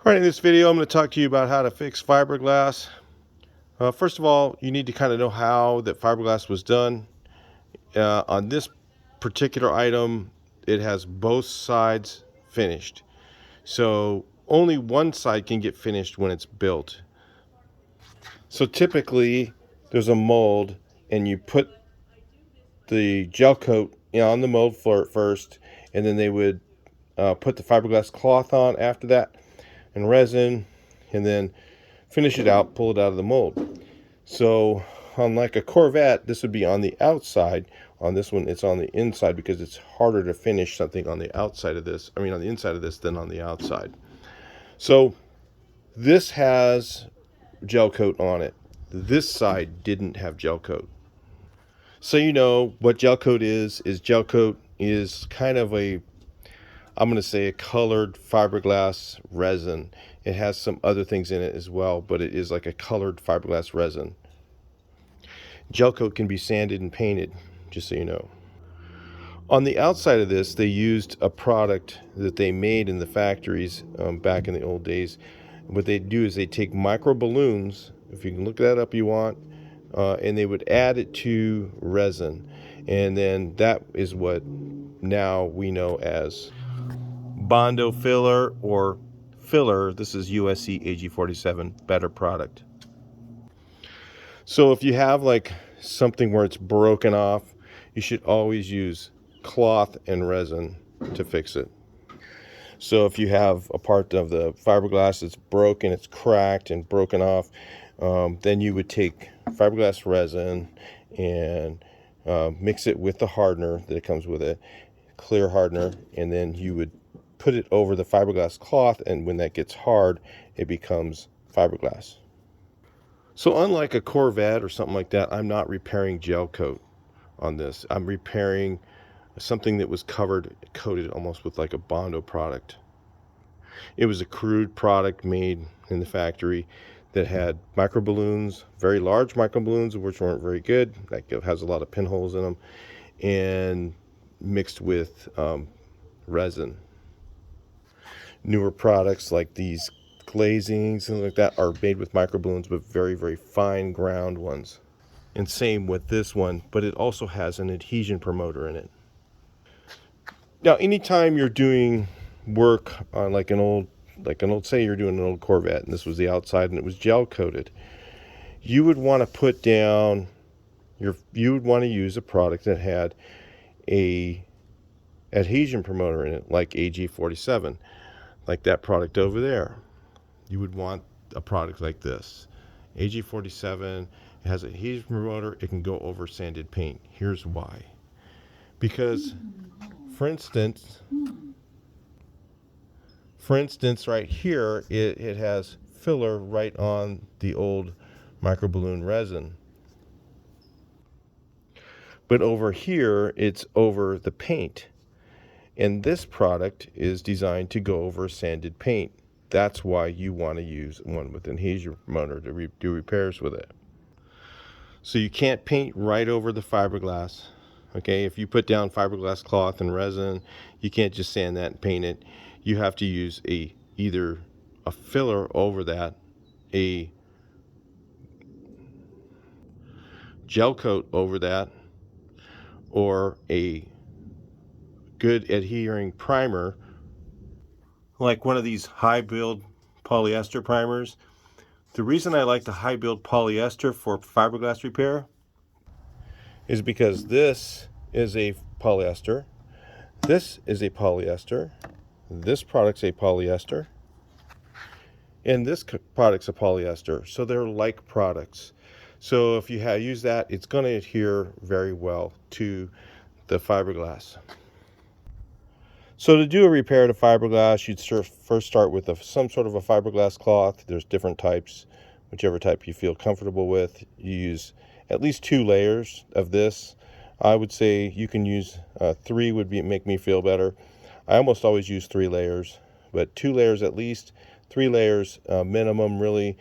Alright, in this video I'm going to talk to you about how to fix fiberglass. First of all, you need to kind of know how that fiberglass was done. On this particular item, it has both sides finished. So only one side can get finished when it's built. So typically there's a mold and you put the gel coat on the mold first, and then they would put the fiberglass cloth on after that and resin, and then finish it out, pull it out of the mold. So unlike a Corvette, this would be on the outside. On this one, it's on the inside because it's harder to finish something on the outside of this, on the inside of this than on the outside. So this has gel coat on it. This side didn't have gel coat. So you know what gel coat is gel coat is kind of a, I'm going to say, a colored fiberglass resin. It has some other things in it as well, but it is like a colored fiberglass resin. Gel coat can be sanded and painted, just so you know. On the outside of this, they used a product that they made in the factories back in the old days. What they do is they take micro balloons, if you can look that up you want, and they would add it to resin. And then that is what now we know as Bondo filler or filler. This is USC AG47, better product. So if you have like something where it's broken off, you should always use cloth and resin to fix it. So if you have a part of the fiberglass that's broken, it's cracked and broken off, then you would take fiberglass resin and mix it with the hardener that comes with it, clear hardener, and then you would put it over the fiberglass cloth, and when that gets hard, it becomes fiberglass. So unlike a Corvette or something like that, I'm not repairing gel coat on this. I'm repairing something that was coated almost with like a Bondo product. It was a crude product made in the factory that had micro balloons, very large micro balloons, which weren't very good. That has a lot of pinholes in them, and mixed with resin. Newer products like these glazings and like that are made with micro balloons, but very, very fine ground ones. And same with this one, but it also has an adhesion promoter in it. Now, anytime you're doing work on like an old, say you're doing an old Corvette and this was the outside and it was gel coated, you would want to put down you would want to use a product that had a adhesion promoter in it, like AG47, like that product over there. You would want a product like this. AG47, it has an adhesion promoter. It can go over sanded paint. Here's why. Because, for instance, right here, it has filler right on the old micro balloon resin. But over here, it's over the paint. And this product is designed to go over sanded paint. That's why you want to use one with an adhesion promoter to do repairs with it. So you can't paint right over the fiberglass. Okay, if you put down fiberglass cloth and resin, you can't just sand that and paint it. You have to use either a filler over that, a gel coat over that, or a good adhering primer, like one of these high build polyester primers. The reason I like the high build polyester for fiberglass repair is because this is a polyester, this is a polyester, this product's a polyester, and this product's a polyester. So they're like products. So if you use that, it's going to adhere very well to the fiberglass. So to do a repair to fiberglass, you'd first start with some sort of a fiberglass cloth. There's different types, whichever type you feel comfortable with. You use at least 2 layers of this. I would say you can use 3 would make me feel better. I almost always use 3 layers, but 2 layers at least, 3 layers minimum really.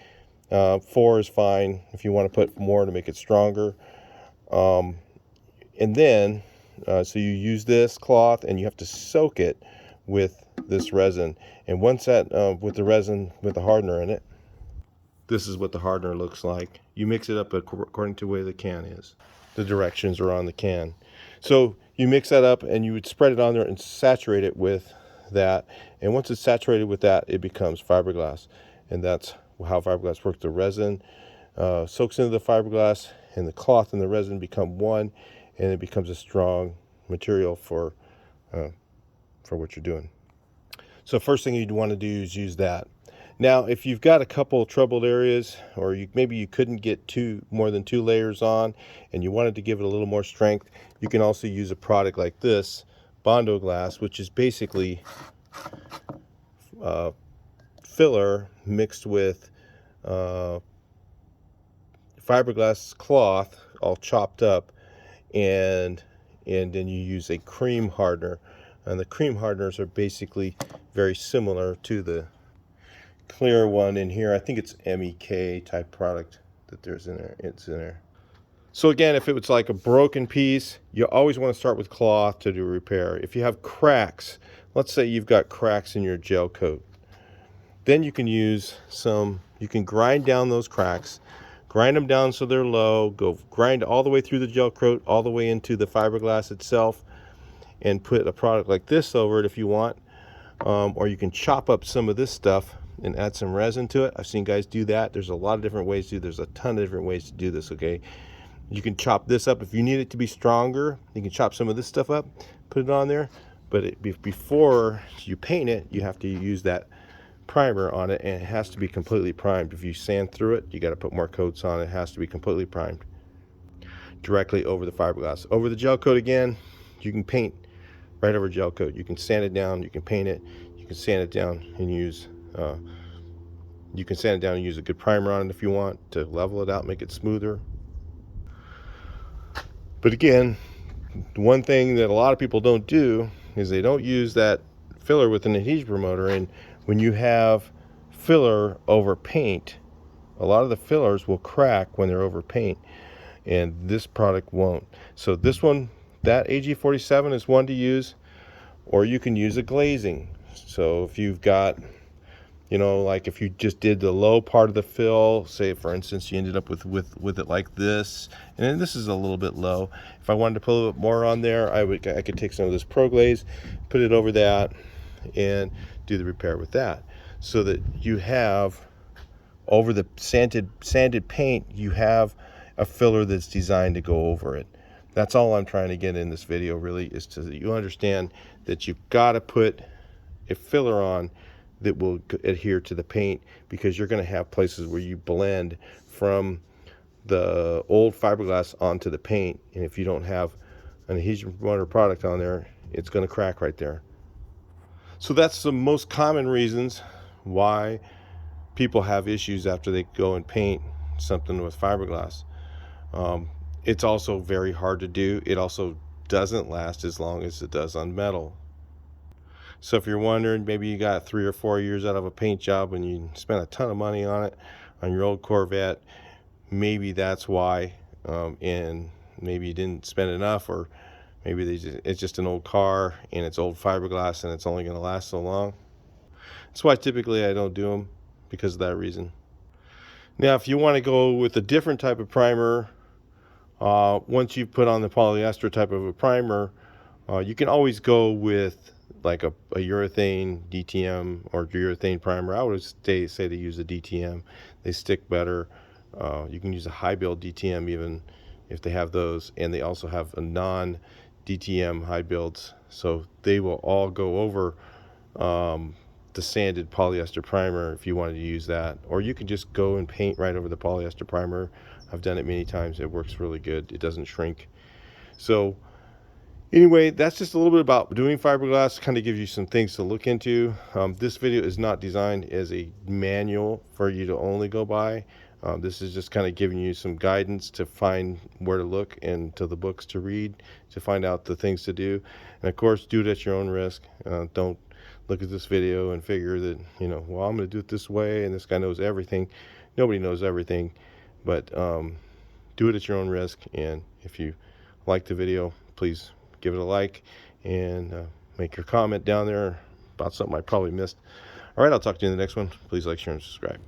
4 is fine if you want to put more to make it stronger. And then so you use this cloth and you have to soak it with this resin. And once that with the resin with the hardener in it, this is what the hardener looks like. You mix it up according to the way the can is. The directions are on the can. So you mix that up and you would spread it on there and saturate it with that. And once it's saturated with that, it becomes fiberglass. And that's how fiberglass works. The resin soaks into the fiberglass, and the cloth and the resin become one, and it becomes a strong material for what you're doing. So first thing you'd want to do is use that. Now, if you've got a couple troubled areas, or maybe you couldn't get more than 2 layers on, and you wanted to give it a little more strength, you can also use a product like this, Bondo glass, which is basically filler mixed with fiberglass cloth, all chopped up, and then you use a cream hardener. And the cream hardeners are basically very similar to the clear one in here. I think it's MEK type product that there's in there. It's in there. So again, if it was like a broken piece, you always want to start with cloth to do repair. If you have cracks, let's say you've got cracks in your gel coat, then you can use you can grind down those cracks, grind them down so they're low, go grind all the way through the gel coat, all the way into the fiberglass itself, and put a product like this over it if you want. Or you can chop up some of this stuff and add some resin to it. I've seen guys do that. There's a lot of different ways to do. There's a ton of different ways to do this, okay? You can chop this up. If you need it to be stronger, you can chop some of this stuff up, put it on there. But before you paint it, you have to use that primer on it, and it has to be completely primed. If you sand through it, you got to put more coats on it. It has to be completely primed directly over the fiberglass. Over the gel coat again, you can paint right over gel coat. You can sand it down, you can paint it, you can sand it down and use a good primer on it if you want to level it out, make it smoother. But again, one thing that a lot of people don't do is they don't use that filler with an adhesion promoter. And when you have filler over paint, a lot of the fillers will crack when they're over paint, and this product won't. So this one, that AG47 is one to use, or you can use a glazing. So if you've got, like if you just did the low part of the fill, say for instance you ended up with it like this, and then this is a little bit low. If I wanted to put a little bit more on there, I could take some of this Pro Glaze, put it over that, and do the repair with that, so that you have over the sanded paint, you have a filler that's designed to go over it. That's all I'm trying to get in this video, really, is so that you understand that you've got to put a filler on that will adhere to the paint, because you're going to have places where you blend from the old fiberglass onto the paint, and if you don't have an adhesion promoter product on there, it's going to crack right there. So that's the most common reasons why people have issues after they go and paint something with fiberglass. It's also very hard to do. It also doesn't last as long as it does on metal. So if you're wondering, maybe you got 3 or 4 years out of a paint job and you spent a ton of money on it, on your old Corvette, maybe that's why, and maybe you didn't spend enough, or maybe it's just an old car and it's old fiberglass and it's only going to last so long. That's why typically I don't do them, because of that reason. Now, if you want to go with a different type of primer, once you've put on the polyester type of a primer, you can always go with like a urethane DTM or urethane primer. I would say to use a DTM. They stick better. You can use a high build DTM even if they have those, and they also have a non-DTM high builds, so they will all go over the sanded polyester primer if you wanted to use that. Or you can just go and paint right over the polyester primer. I've done it many times. It works really good. It doesn't shrink. So anyway, that's just a little bit about doing fiberglass. Kind of gives you some things to look into. This video is not designed as a manual for you to only go by. This is just kind of giving you some guidance to find where to look and to the books to read to find out the things to do. And of course, do it at your own risk. Don't look at this video and figure that, well, I'm going to do it this way and this guy knows everything. Nobody knows everything, but do it at your own risk. And if you like the video, please give it a like and make your comment down there about something I probably missed. All right, I'll talk to you in the next one. Please like, share, and subscribe.